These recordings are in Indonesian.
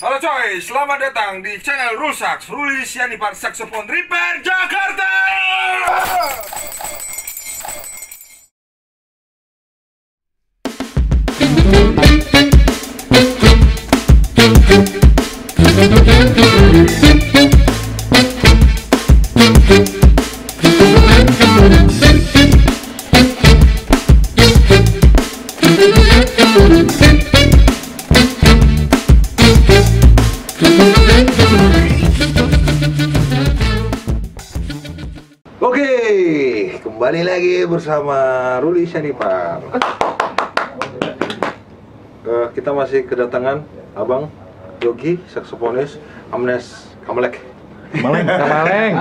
Halo coy, selamat datang di channel Rusak Ruli Sianipar Saxophone Repair Jakarta. Oke, kembali lagi bersama Ruli Sianipar. Kita masih kedatangan Abang Yogi, saksofonis Amnes Kamelek. Kamaleng.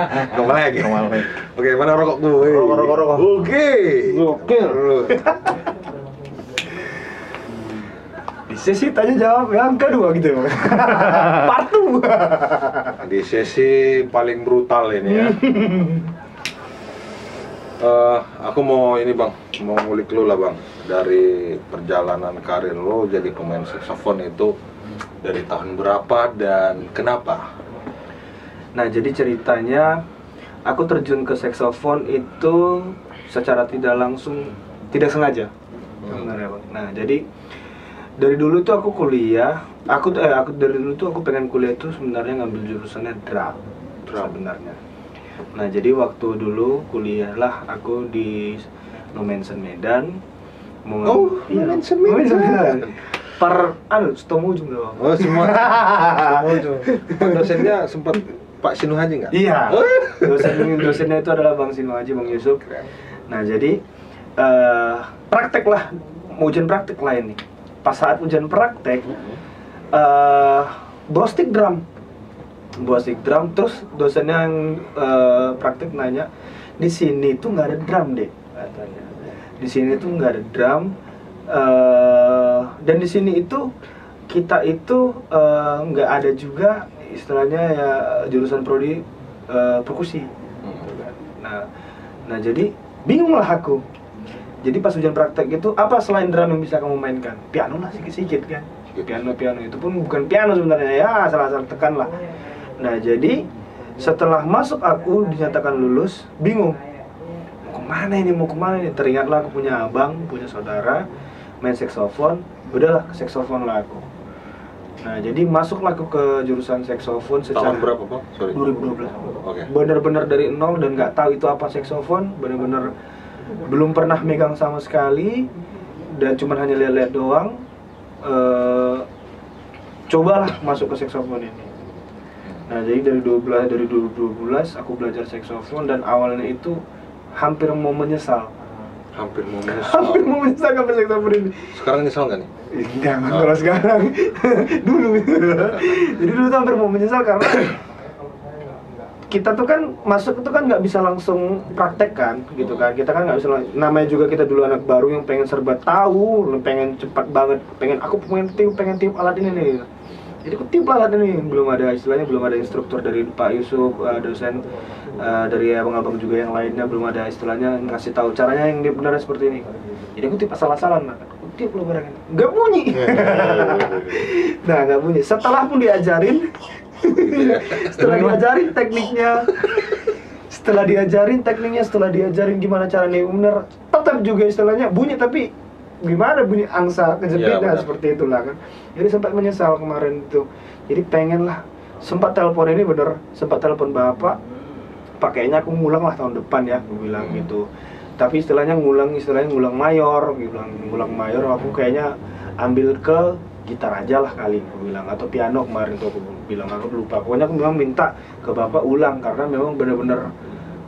Oke, mana rokok gue? Rokok. Oke. Gokil. Di sesi tanya jawab yang kedua gitu. Part 2. Di sesi paling brutal ini ya. Aku mau ini bang, mau ngulik lu lah bang, dari perjalanan karir lo jadi pemain saksofon itu dari tahun berapa dan kenapa? Nah, jadi ceritanya aku terjun ke saksofon itu secara tidak langsung, tidak sengaja. Sebenarnya, Bang. Nah, jadi dari dulu tuh aku kuliah, aku dari dulu tuh aku pengen kuliah tuh sebenarnya ngambil jurusannya drum sebenarnya. Nah, jadi waktu dulu kuliah lah aku di Nomensen Medan. Nomensen Medan. Setomo ujung doang. Oh semua. Dosennya sempat Pak Sinu Haji nggak? Iya. Dosennya itu adalah Bang Sinu Haji, Bang Yusuf. Nah, jadi praktek lah, mau ujian praktek lah ini. Pas saat ujian praktek, bawa stick drum, terus dosennya yang praktek nanya, di sini tuh nggak ada drum deh, katanya. Di sini tuh nggak ada drum, dan di sini itu kita itu nggak ada juga istilahnya ya jurusan prodi perkusi. Nah jadi bingung lah aku. Jadi pas ujian praktek itu apa selain drum yang bisa kamu mainkan? Piano lah sikit-sikit kan. Piano itu pun bukan piano sebenarnya ya, asal-asal tekan lah. Nah jadi setelah masuk aku dinyatakan lulus, bingung mau kemana ini. Teringatlah aku punya abang, punya saudara main saksofon, udahlah ke saksofon lah aku. Nah jadi masuklah aku ke jurusan saksofon secara Tahun berapa Pak? Sorry. 2012. Oke. Bener-bener dari nol dan nggak tahu itu apa saksofon, bener-bener belum pernah megang sama sekali dan cuman hanya lihat-lihat doang. Cobalah masuk ke saksofon ini. Nah jadi dari 2012 aku belajar saksofon dan awalnya itu hampir mau menyesal. Hampir mau menyesal ngambil saksofon ini. Sekarang nyesal nggak nih? Jangan kalau sekarang. Dulu. Jadi dulu tuh hampir mau menyesal karena kita tuh kan masuk itu kan nggak bisa langsung praktek kan, gitu kan. Kita kan nggak bisa, namanya juga kita dulu anak baru yang pengen serba tahu, pengen cepat banget, pengen tiup alat ini nih. Jadi aku tiup alat ini, belum ada istilahnya, belum ada instruktur dari Pak Yusuf, dosen dari abang-abang juga yang lainnya, belum ada istilahnya ngasih tahu caranya yang benar seperti ini. Jadi aku tiup asal-asalan, aku tiup lo barangnya, nggak bunyi. Nah nggak bunyi. Setelah pun diajarin, setelah diajarin gimana caranya bener, tetap juga istilahnya bunyi, tapi gimana bunyi angsa kejepitnya seperti itulah kan. Jadi sempat menyesal kemarin itu. Jadi pengen lah, sempat telepon bapak, pakainya aku ngulang lah tahun depan ya, aku bilang gitu. Tapi istilahnya ngulang mayor, ngulang mayor. Aku kayaknya ambil ke gitar aja lah kali, aku bilang, atau piano kemarin tuh aku bilang, aku lupa. Pokoknya aku memang minta ke bapak ulang karena memang benar-benar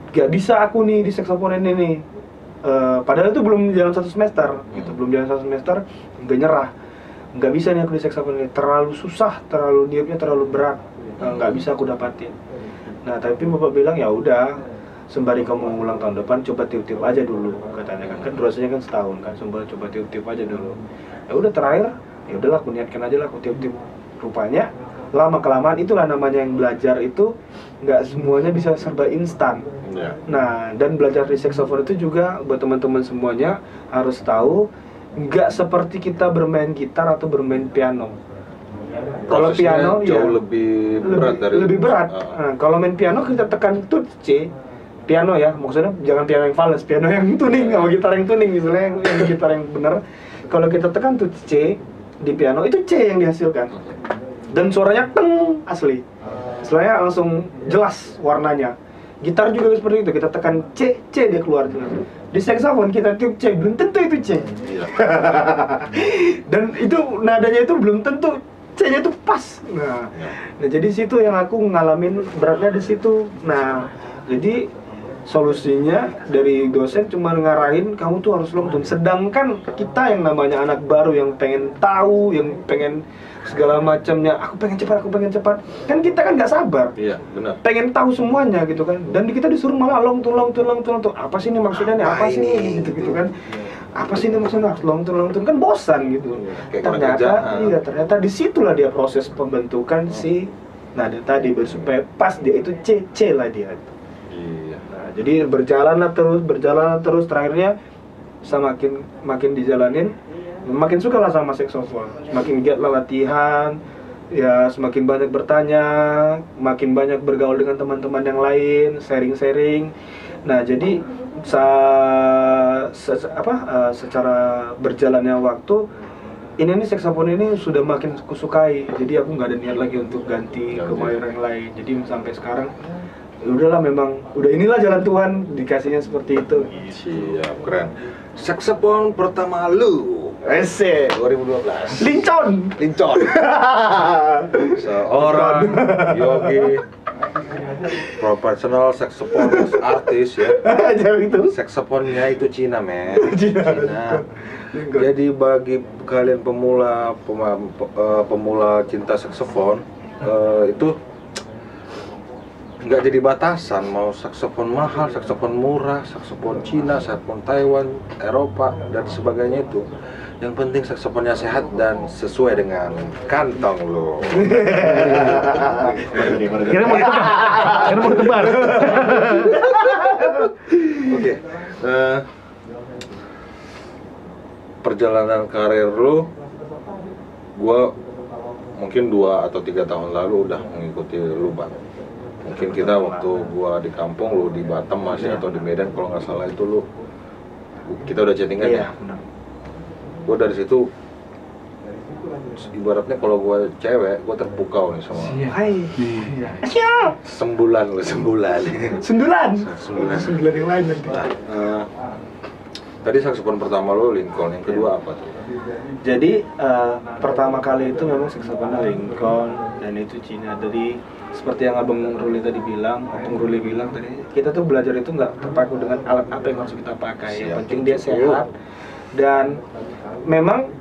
gak bisa aku nih di saksofon ini nih. Padahal itu belum jalan 1 semester gitu, nggak nyerah, nggak bisa nih aku di saksofon ini, terlalu susah, niupnya terlalu berat, nggak bisa aku dapatin. Nah tapi bapak bilang ya udah, sembari kamu ulang tahun depan coba tiup-tiup aja dulu, katanya kan durasinya kan setahun kan, sembari coba tiup-tiup aja dulu. Ya udah terakhir, ya udahlah aku niatkan aja lah, aku tiup-tiup. Rupanya lama kelamaan itulah namanya yang belajar itu nggak semuanya bisa serba instan. Nah dan belajar di saksofon itu juga buat teman-teman semuanya harus tahu nggak seperti kita bermain gitar atau bermain piano. Kalau piano jauh ya, lebih berat dari lebih berat. Nah, kalau main piano kita tekan tuh C, piano ya, maksudnya jangan piano yang fals, piano yang tuning, sama gitar yang tuning misalnya yang gitar yang bener. Kalau kita tekan tuh C di piano itu C yang dihasilkan, dan suaranya teng asli, suaranya langsung jelas warnanya. Gitar juga seperti itu, kita tekan C, C dia keluar jelas. Di saxophone kita tiup C, belum tentu itu C. Iya. Dan itu nadanya itu belum tentu C-nya itu pas. Nah, jadi situ yang aku ngalamin beratnya di situ. Nah, jadi solusinya dari dosen cuma ngarahin kamu tuh harus long tune. Sedangkan kita yang namanya anak baru yang pengen tahu, yang pengen segala macamnya, aku pengen cepat, kan kita kan nggak sabar. Iya, benar. Pengen tahu semuanya gitu kan, dan kita disuruh malah long tune. Apa sih ini maksudnya nih? Apa sih ini? Gitu kan? Apa sih ini maksudnya? Long tune kan bosan gitu. Ternyata disitulah dia proses pembentukan si nada tadi supaya pas dia itu C lah dia. Iya. Nah, jadi berjalan terus terakhirnya makin dijalanin, makin suka lah sama saxophone, semakin giat lah latihan, ya semakin banyak bertanya, makin banyak bergaul dengan teman-teman yang lain, sharing. Nah jadi secara berjalannya waktu ini saxophone ini sudah makin kusukai, jadi aku nggak ada niat lagi untuk ganti ke main yang lain. Jadi sampai sekarang udahlah, memang udah inilah jalan Tuhan, dikasihnya seperti itu. Siap, keren. Saxophone pertama lu Ese 2012. Lincon. Seorang yogi profesional saxophone artis ya. Jauh itu. Saksofonnya itu Cina, men. Cina. Jadi bagi kalian pemula cinta saksofon, itu nggak jadi batasan, mau saksofon mahal, saksofon murah, saksofon Cina, saksofon Taiwan, Eropa dan sebagainya itu. Yang penting saksofonnya sehat dan sesuai dengan kantong lo. Kira mau tebar. Oke. Perjalanan karir lo, gua mungkin 2 atau 3 tahun lalu udah mengikuti lu, Bang. Mungkin kita waktu gua di kampung, lu di Batam masih atau di Medan kalau nggak salah itu kita udah chattingan ya. Gua dari situ ibaratnya kalau gua cewek, gua terpukau nih sama. Sembulan yang lain nanti. Tadi saksofon pertama lo Lincoln, yang kedua apa tuh? Jadi pertama kali itu memang saksofonnya Lincoln dan itu Cina. Jadi seperti yang Abang Ruli tadi bilang, tadi kita tuh belajar itu nggak terpaku dengan alat apa yang harus kita pakai. Yang penting dia sehat dan memang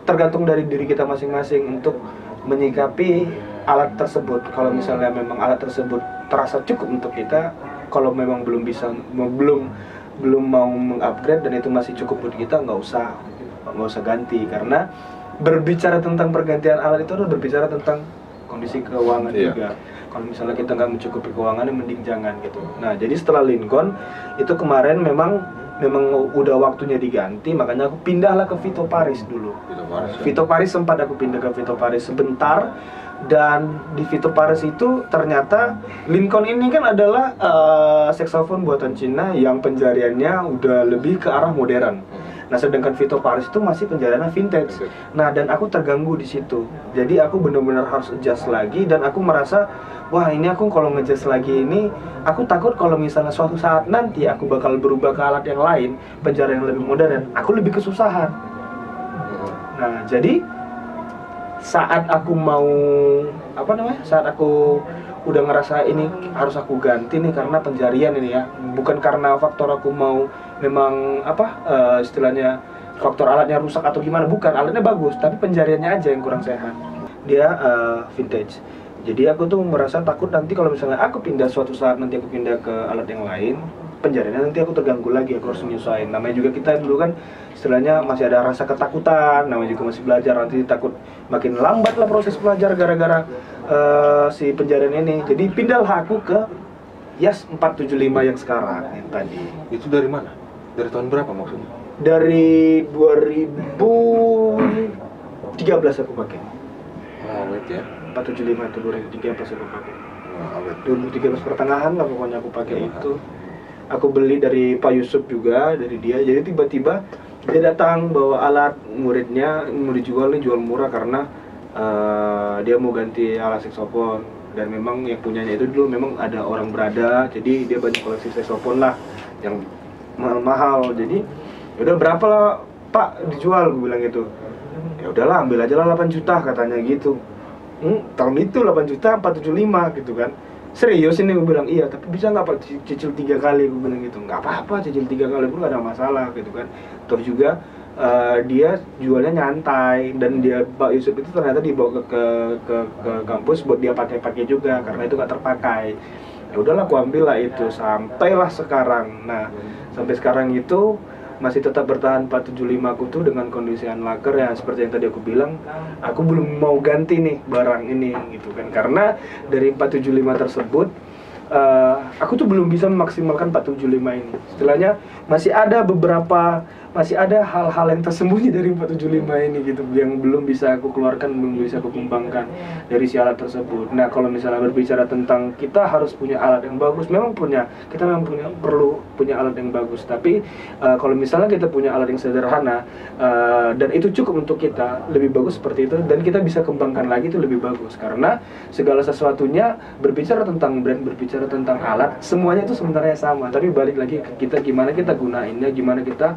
tergantung dari diri kita masing-masing untuk menyikapi alat tersebut. Kalau misalnya memang alat tersebut terasa cukup untuk kita, kalau memang belum mau mengupgrade dan itu masih cukup buat kita, nggak usah ganti. Karena berbicara tentang pergantian alat itu adalah berbicara tentang kondisi keuangan juga. Kalau misalnya kita nggak mencukupi keuangannya, mending jangan gitu. Nah jadi setelah Lincoln itu kemarin memang udah waktunya diganti, makanya aku pindahlah ke Vito Paris dulu. Vito Paris sempat aku pindah ke Vito Paris sebentar. Dan di Vito Paris itu ternyata Lincoln ini kan adalah saksofon buatan Cina yang penjariannya udah lebih ke arah modern. Nah sedangkan Vito Paris itu masih penjariannya vintage. Nah dan aku terganggu di situ. Jadi aku benar-benar harus adjust lagi dan aku merasa wah ini aku kalau nge-adjust lagi ini aku takut kalau misalnya suatu saat nanti aku bakal berubah ke alat yang lain, penjarian yang lebih modern, aku lebih kesusahan. Nah jadi saat aku udah ngerasa ini harus aku ganti nih karena penjarian ini ya, bukan karena faktor aku mau memang istilahnya faktor alatnya rusak atau gimana, bukan, alatnya bagus tapi penjariannya aja yang kurang sehat, dia vintage. Jadi aku tuh merasa takut nanti kalau misalnya aku pindah suatu saat nanti aku pindah ke alat yang lain, penjariannya nanti aku terganggu lagi, aku harus menyesuaikan. Namanya juga kita dulu kan istilahnya masih ada rasa ketakutan, namanya juga masih belajar, nanti takut makin lambat lah proses belajar gara-gara si penjarian ini. Jadi pindahlah aku ke Yas 475 yang sekarang yang tadi. Itu dari mana? Dari tahun berapa maksudnya? Dari 2013 2013 aku pakai. Awet ya. 475 itu 2013 aku pakai. Awet. 2013 pertengahan lah pokoknya aku pakai itu. Aku beli dari Pak Yusuf juga, dari dia. Jadi tiba-tiba dia datang bawa alat, muridnya mau dijual nih, jual murah karena dia mau ganti alat saksofon. Dan memang yang punyanya itu dulu memang ada orang berada, jadi dia banyak koleksi saksofon lah yang mahal-mahal. Jadi udah berapa lah Pak dijual, gue bilang gitu. Ya udahlah ambil aja lah 8 juta katanya gitu. Tahun itu 8 juta 475 gitu kan. Serius ini, gue bilang iya, tapi bisa nggak Pak cicil 3 kali, gue bilang gitu. Nggak apa-apa, cicil 3 kali pun nggak ada masalah gitu kan. Terus juga dia jualnya nyantai, dan dia Pak Yusuf itu ternyata dibawa ke kampus buat dia pakai juga karena itu nggak terpakai. Ya udahlah, aku ambil lah itu sampailah sekarang. Nah sampai sekarang itu masih tetap bertahan 475 aku tuh dengan kondisi unlocker ya, seperti yang tadi aku bilang, aku belum mau ganti nih barang ini gitu kan, karena dari 475 tersebut aku tuh belum bisa memaksimalkan 475 ini. Istilahnya masih ada hal-hal yang tersembunyi dari 475 ini gitu, yang belum bisa aku keluarkan, belum bisa aku kembangkan dari si alat tersebut. Nah kalau misalnya berbicara tentang kita harus punya alat yang bagus, kita memang perlu punya alat yang bagus. Tapi kalau misalnya kita punya alat yang sederhana dan itu cukup untuk kita, lebih bagus seperti itu, dan kita bisa kembangkan lagi itu lebih bagus. Karena segala sesuatunya, berbicara tentang brand, berbicara tentang alat, semuanya itu sebenarnya sama. Tapi balik lagi ke kita, gimana kita gunainnya, gimana kita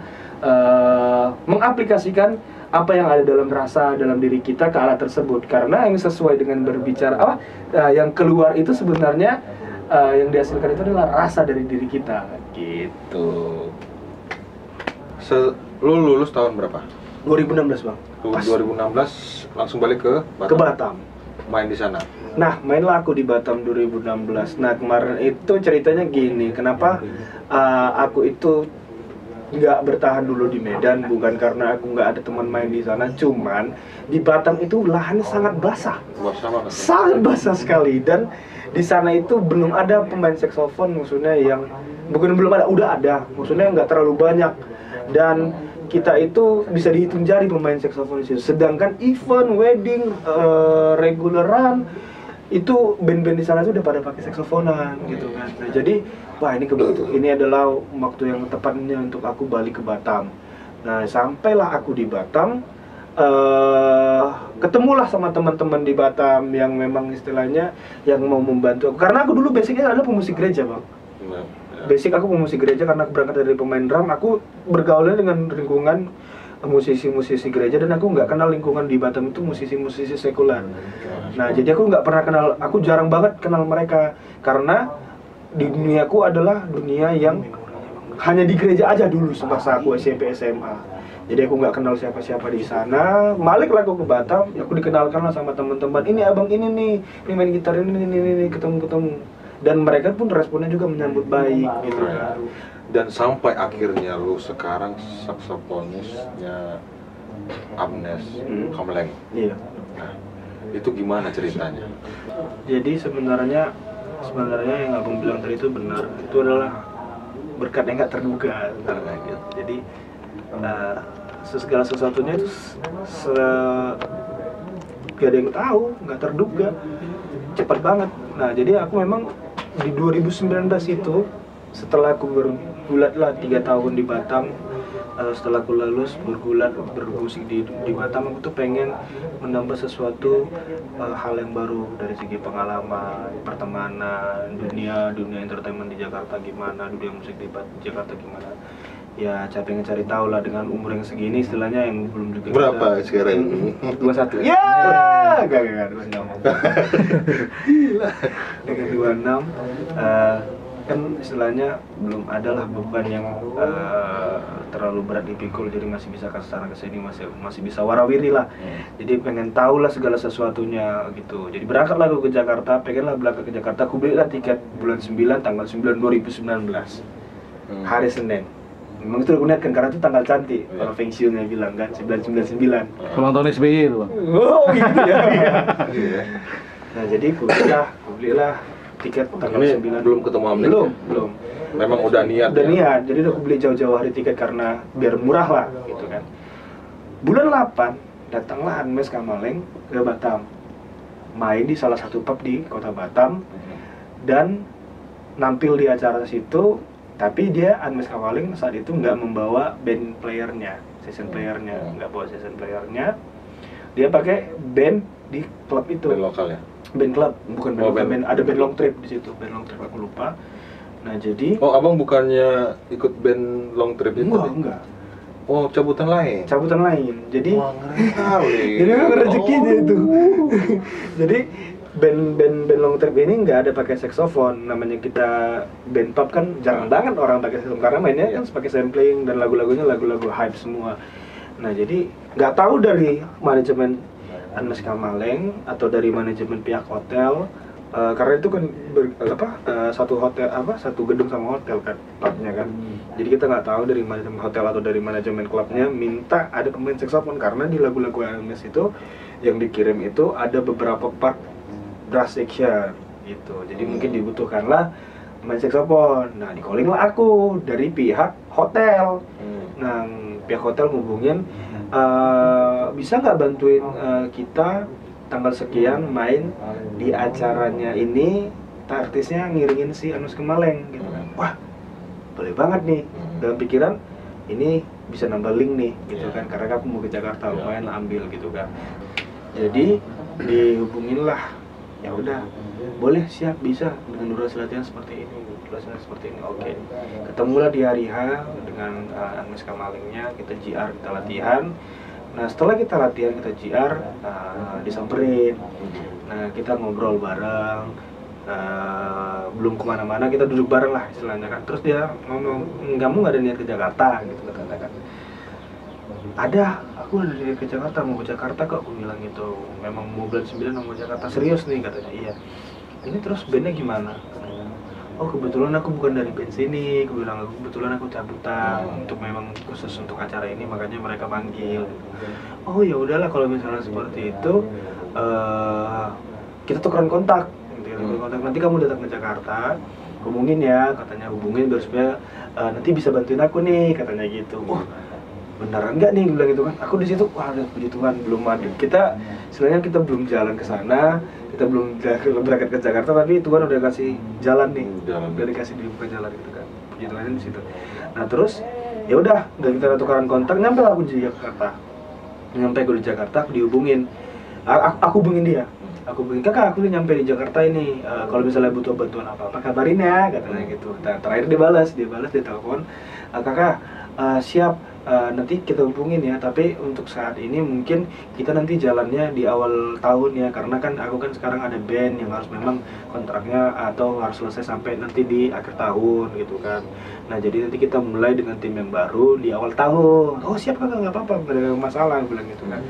mengaplikasikan apa yang ada dalam rasa, dalam diri kita ke alat tersebut. Karena yang sesuai dengan berbicara yang keluar itu sebenarnya yang dihasilkan itu adalah rasa dari diri kita gitu. Lu lulus tahun berapa? 2016 bang. 2016 langsung balik ke Batam. Ke Batam. Main di sana. Nah, mainlah aku di Batam 2016. Nah, kemarin itu ceritanya gini, kenapa aku itu nggak bertahan dulu di Medan, bukan karena aku nggak ada teman main di sana, cuman di Batam itu lahannya sangat basah, sangat basah sekali, dan di sana itu belum ada pemain saksofon, maksudnya yang bukan belum ada, udah ada, maksudnya nggak terlalu banyak, dan kita itu bisa dihitung jari pemain saksofon di situ. Sedangkan event, wedding, regularan itu band-band di sana tuh udah pada pakai saksofonan gitu kan. Nah, jadi wah ini adalah waktu yang tepatnya untuk aku balik ke Batam. Nah sampailah aku di Batam, ketemulah sama teman-teman di Batam yang memang istilahnya yang mau membantu aku, karena aku dulu basicnya adalah pemusik gereja bang. Basic aku pemusik gereja, karena aku berangkat dari pemain drum, aku bergaulnya dengan lingkungan musisi-musisi gereja, dan aku nggak kenal lingkungan di Batam itu musisi-musisi sekuler. Nah jadi aku nggak pernah kenal, aku jarang banget kenal mereka, karena di duniaku adalah dunia yang hanya di gereja aja dulu semasa aku SMP SMA. Jadi aku nggak kenal siapa-siapa di sana. Baliklah aku ke Batam, aku dikenalkan lah sama teman-teman. Ini abang ini nih, ini main gitar ini ketemu. Dan mereka pun responnya juga menyambut baik gitu kan. Dan sampai akhirnya lu sekarang saksofonisnya Amnes Kamleng. Iya. Nah, itu gimana ceritanya? Jadi sebenarnya yang abang bilang tadi itu benar. Itu adalah berkat yang nggak terduga. Gitu. Jadi segala sesuatunya itu gak ada yang tahu, nggak terduga, cepat banget. Nah jadi aku memang di 2019 itu, setelah aku bergulat lah 3 tahun di Batam, setelah aku lulus bermusik di Batam, aku tuh pengen menambah sesuatu hal yang baru dari segi pengalaman, pertemanan, dunia entertainment di Jakarta gimana, dunia musik di Jakarta gimana. Ya pengen cari tahu lah dengan umur yang segini, istilahnya yang belum juga berapa sekarang? 21. Ya, gak 26. Gila. Dengan 26 kan istilahnya belum ada lah beban yang terlalu berat dipikul, jadi masih bisa kesana kesini, masih bisa warawiri lah. Jadi pengen tahu lah segala sesuatunya gitu. Jadi berangkatlah aku ke Jakarta, pengenlah berangkat ke Jakarta. Aku belilah tiket bulan 9 tanggal 9 2019 hari Senin. Memang itu aku niatkan karena itu tanggal cantik, kalau Feng Shui-nya bilang kan 999. Ulang tahun SBY itu bang. Oh gitu ya. Nah jadi aku belilah tiket tanggal 9. Belum ketemu Amnes? Belum. Memang udah niat. Udah niat, jadi aku beli jauh-jauh hari tiket karena biar murah lah gitu kan. Bulan 8 datanglah Anmes Kamaleng ke Batam, main di salah satu pub di kota Batam dan nampil di acara situ. Tapi dia Anmes Kamaleng saat itu nggak membawa band playernya, session playernya, nggak bawa session playernya. Dia pakai band di klub itu. Band lokal ya? Band klub, bukan band, Oh, band. Ada band long trip di situ, band long trip aku lupa. Nah jadi, Oh, abang bukannya ikut band long trip itu? enggak. Oh, cabutan lain? Cabutan lain. Jadi, Wah, ngeri kali. jadi memang rezekinya itu. Jadi band long trip ini nggak ada pakai saksofon. Namanya kita band pop kan jarang banget orang pakai saksofon karena mainnya kan pakai sampling dan lagu-lagunya lagu-lagu hype semua. Nah jadi nggak tahu dari manajemen Anmes Kamaleng atau dari manajemen pihak hotel, karena itu kan satu hotel satu gedung sama hotel kan klubnya kan. Jadi kita nggak tahu dari manajemen hotel atau dari manajemen klubnya minta ada pemain saksofon karena di lagu-lagu Anmes itu yang dikirim itu ada beberapa part brass section gitu. Jadi mungkin dibutuhkanlah pemain saksofon. Nah, di-calling lah aku dari pihak hotel. Nah, pihak hotel ngubungin, bisa nggak bantuin kita tanggal sekian main di acaranya ini, artisnya ngiringin si Anmes Kamaleng gitu kan. Wah, boleh banget nih. Dalam pikiran ini bisa nambah link nih gitu kan, karena aku mau ke Jakarta, lumayan lah ambil gitu kan. Jadi dihubungin lah, ya udah boleh, siap, bisa dengan durasi latihan seperti ini, oke. Ketemulah di hari H dengan Anmes Kamalengnya, kita GR, kita latihan. Nah setelah kita latihan, kita GR, disamperin. Nah kita ngobrol bareng, belum kemana-mana, kita duduk bareng lah istilahnya kan. Terus dia ngomong, kamu nggak ada niat ke Jakarta gitu katanya kan. Ada, aku ada niat ke Jakarta, mau ke Jakarta kok, aku bilang gitu. Memang mau bulan 9 mau ke Jakarta, serius nih katanya. Iya. Ini terus bandnya gimana? Oh kebetulan aku bukan dari band sini, aku bilang kebetulan aku cabutan untuk memang khusus untuk acara ini, makanya mereka panggil. Oh ya udahlah kalau misalnya seperti itu, kita tukeran kontak. Nanti kamu datang ke Jakarta, hubungin ya, katanya hubungin biar supaya nanti bisa bantuin aku nih, katanya gitu. Oh beneran nggak nih, bilang gitu kan. Aku di situ, wah puji Tuhan belum ada. Kita istilahnya kita belum jalan ke sana, kita belum berangkat ke Jakarta, tapi Tuhan udah kasih jalan nih, udah dikasih dibuka jalan gitu kan. Puji Tuhan di situ. Nah terus ya udah kita tukaran kontak, nyampe aku di Jakarta. Nyampe aku di Jakarta, aku dihubungin. Aku hubungin dia. Aku hubungin, kakak aku udah nyampe di Jakarta ini. Kalau misalnya butuh bantuan apa kabarin ya, katanya gitu. Nah, terakhir dia telepon, kakak siap. Nanti kita hubungin ya, tapi untuk saat ini mungkin kita nanti jalannya di awal tahun ya, karena kan aku kan sekarang ada band yang harus memang kontraknya atau harus selesai sampai nanti di akhir tahun gitu kan. Nah jadi nanti kita mulai dengan tim yang baru di awal tahun. Oh siap kakak, nggak apa-apa, nggak ada masalah, bilang gitu kan.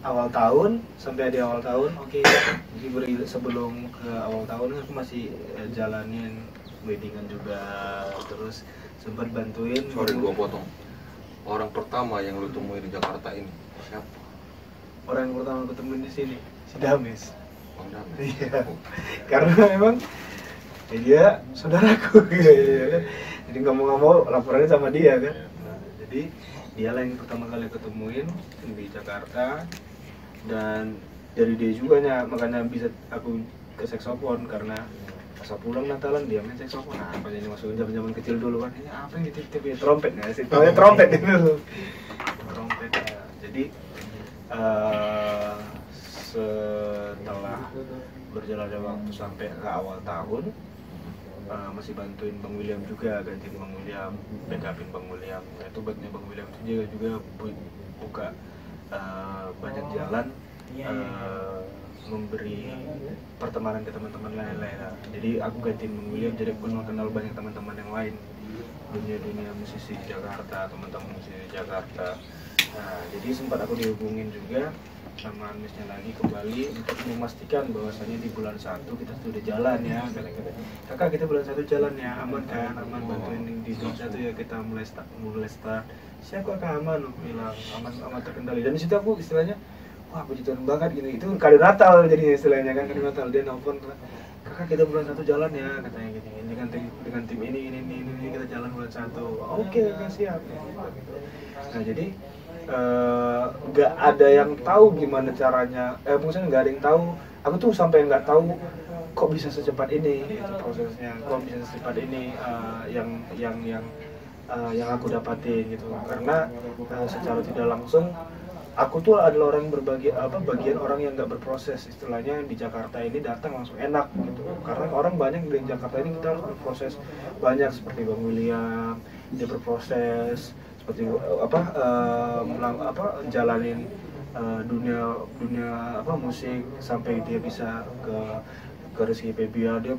Awal tahun, sampai di awal tahun, oke. Jadi sebelum ke awal tahun aku masih jalanin weddingan juga, terus sempat bantuin. Sorry gua potong. Orang pertama yang lu temui di Jakarta ini siapa? Orang yang pertama ketemuin di sini, si Dames. Bang Dames. Iya. Karena memang dia saudaraku gitu ya kan. Jadi nggak mau laporannya sama dia kan. Nah, jadi dialah yang pertama kali ketemuin di Jakarta, dan dari dia juga makanya bisa aku ke saksofon, karena pas pulang Natalan dia main saksofon. Nah, apa ini masukin zaman kecil dulu kan, ini apa yang dititip trompet nggak sih? Trompet itu. Trompet ya. Jadi setelah berjalannya waktu sampai ke awal tahun, masih bantuin Bang William juga, gantiin Bang William, backupin Bang William. Nah, itu buatnya Bang William itu juga buka banyak jalan, memberi pertemanan ke teman-teman lain-lain. Jadi aku gantiin Bang William, jadi aku kenal banyak teman-teman yang lain, dunia musisi di Jakarta, teman-teman musisi di Jakarta. Nah, jadi sempat aku dihubungin juga sama Anmesnya lagi kembali untuk memastikan bahwasanya di bulan 1 kita sudah jalan ya, kata-kata. Kakak kita bulan 1 jalan ya, aman kan? Aman, bantuin di bulan 1 ya, kita mulai start. Siapa kakak? Aman, aku bilang aman terkendali. Dan di situ aku istilahnya, wah puji Tuhan banget gitu. Itu kado Natal jadi istilahnya kan, kado Natal. Dia nelfon, kakak kita bulan 1 jalan ya, katanya gitu. Dengan tim ini kita jalan bulan 1. Oke, kakak siap. Nah jadi nggak ada yang tahu gimana caranya, maksudnya nggak ada yang tahu. Aku tuh sampai nggak tahu kok bisa secepat ini gitu prosesnya, kok bisa secepat ini yang aku dapatin gitu. Karena secara tidak langsung aku tuh adalah orang bagian orang yang nggak berproses, istilahnya di Jakarta ini datang langsung enak gitu. Karena orang banyak di Jakarta ini kita harus berproses banyak, seperti Bang William dia berproses seperti jalanin dunia musik sampai dia bisa ke Rizky Febian, dia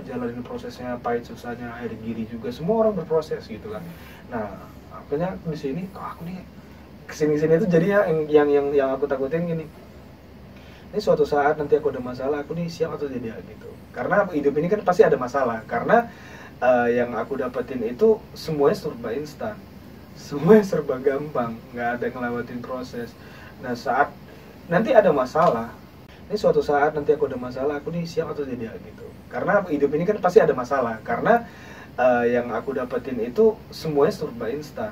jalanin prosesnya pahit susahnya, akhir giri juga, semua orang berproses gitu kan. Nah akhirnya di sini kok aku nih kesini itu jadinya yang aku takutin gini, ini suatu saat nanti aku ada masalah, aku nih siap atau tidak gitu. Karena hidup ini kan pasti ada masalah, karena yang aku dapetin itu semuanya serba instan, semuanya serba gampang, nggak ada ngelewatin proses. Nah saat nanti ada masalah, ini suatu saat nanti aku ada masalah, aku nih siap atau tidak gitu. Karena hidup ini kan pasti ada masalah, karena yang aku dapetin itu semuanya serba instan,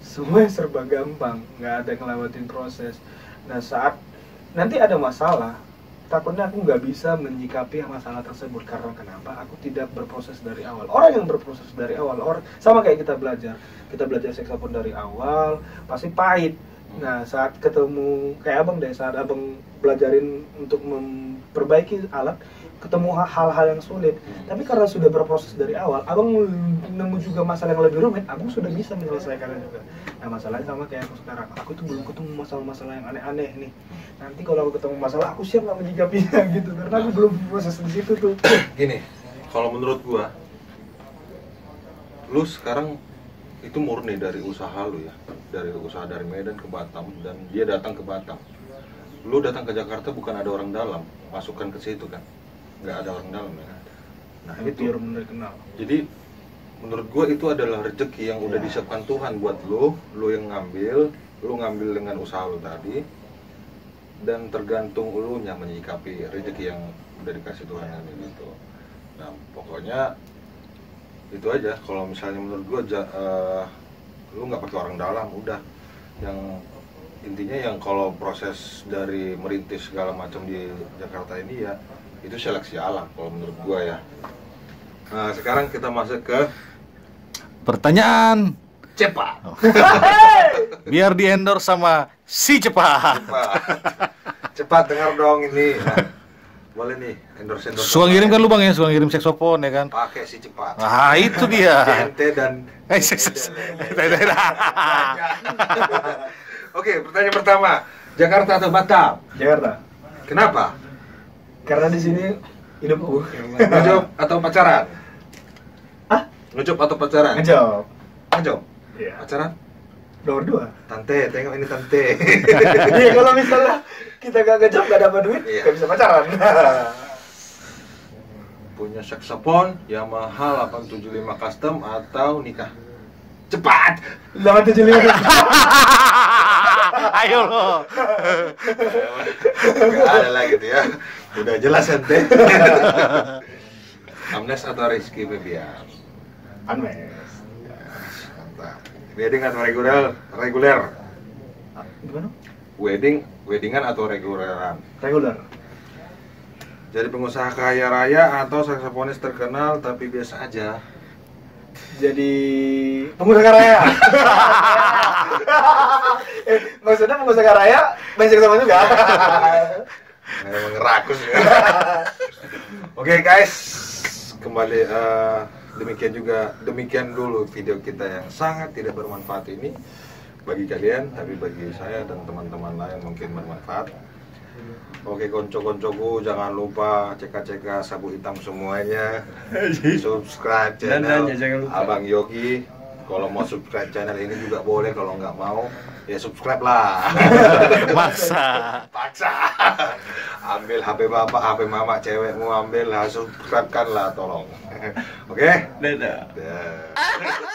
semuanya serba gampang, nggak ada ngelewatin proses. Nah saat nanti ada masalah, takutnya aku nggak bisa menyikapi masalah tersebut. Karena kenapa? Aku tidak berproses dari awal. Orang yang berproses dari awal, sama kayak kita belajar saksofon dari awal pasti pahit. Nah saat ketemu kayak abang deh, saat abang belajarin untuk memperbaiki alat, ketemu hal-hal yang sulit, tapi karena sudah berproses dari awal, abang nemu juga masalah yang lebih rumit, abang sudah bisa menyelesaikannya juga. Nah masalahnya sama kayak aku sekarang, aku tuh belum ketemu masalah-masalah yang aneh-aneh nih. Nanti kalau aku ketemu masalah, aku siap nggak menyikapinya gitu, karena aku belum proses di situ tuh. Gini, kalau menurut gua, lu sekarang itu murni dari usaha lu ya, dari usaha dari Medan ke Batam, dan dia datang ke Batam. Lu datang ke Jakarta bukan ada orang dalam, masukkan ke situ kan, nggak ada orang dalam ya. Nah itu benar kenal. Jadi menurut gue itu adalah rezeki yang udah disiapkan Tuhan buat lu yang ngambil dengan usaha lu tadi, dan tergantung lu nya menyikapi rezeki yang udah dikasih Tuhan gitu. Nah pokoknya itu aja. Kalau misalnya menurut gue lu nggak pakai orang dalam, udah yang intinya yang kalau proses dari merintis segala macam di Jakarta ini ya itu seleksi alam kalau menurut gua ya. Nah, sekarang kita masuk ke Pertanyaan cepat. biar di endorse sama si cepat. Cepat dengar dong ini. Nah, boleh nih endorse. Suka ngirim kan lu bang ya, suka ngirim saksofon ya kan? Pakai si cepat. Nah itu dia. TNT dan Oke, pertanyaan pertama, Jakarta atau Batam? Jakarta. Kenapa? Karena di sini hidupku. Ngejob atau pacaran? Ah? Ngejob atau pacaran? Ngejob. Ngejob? Iya. Pacaran? Nomor 2. Tante, tengok ini tante. Iya, kalau misalnya kita gak ngejob, gak dapat duit, Iya. gak bisa pacaran. Punya saksofon Yamaha 875 custom atau nikah? Cepat! 875. Ayo lo. Gak ada lagi tuh ya. Udah jelas ente. Amnes atau Rizky Febian? Anmes. Mantap. Wedding atau reguler? Gimana? Weddingan atau reguleran? Regular. Jadi pengusaha kaya raya atau saksofonis terkenal tapi biasa aja? Jadi pengusaha raya. Maksudnya pengusaha raya banyak sama juga. Emang ngerakus ya. Oke guys, kembali demikian dulu video kita yang sangat tidak bermanfaat ini bagi kalian, tapi bagi saya dan teman-teman lain mungkin bermanfaat. Oke konco-koncoku, jangan lupa cek-cek sabu hitam semuanya. Subscribe channel Abang Yogi. Kalau mau subscribe channel ini juga boleh, kalau nggak mau ya subscribe lah. Paksa. Ambil HP bapak, HP mama, cewekmu ambil lah, subscribe kan lah tolong. Oke? Dadah. Dah.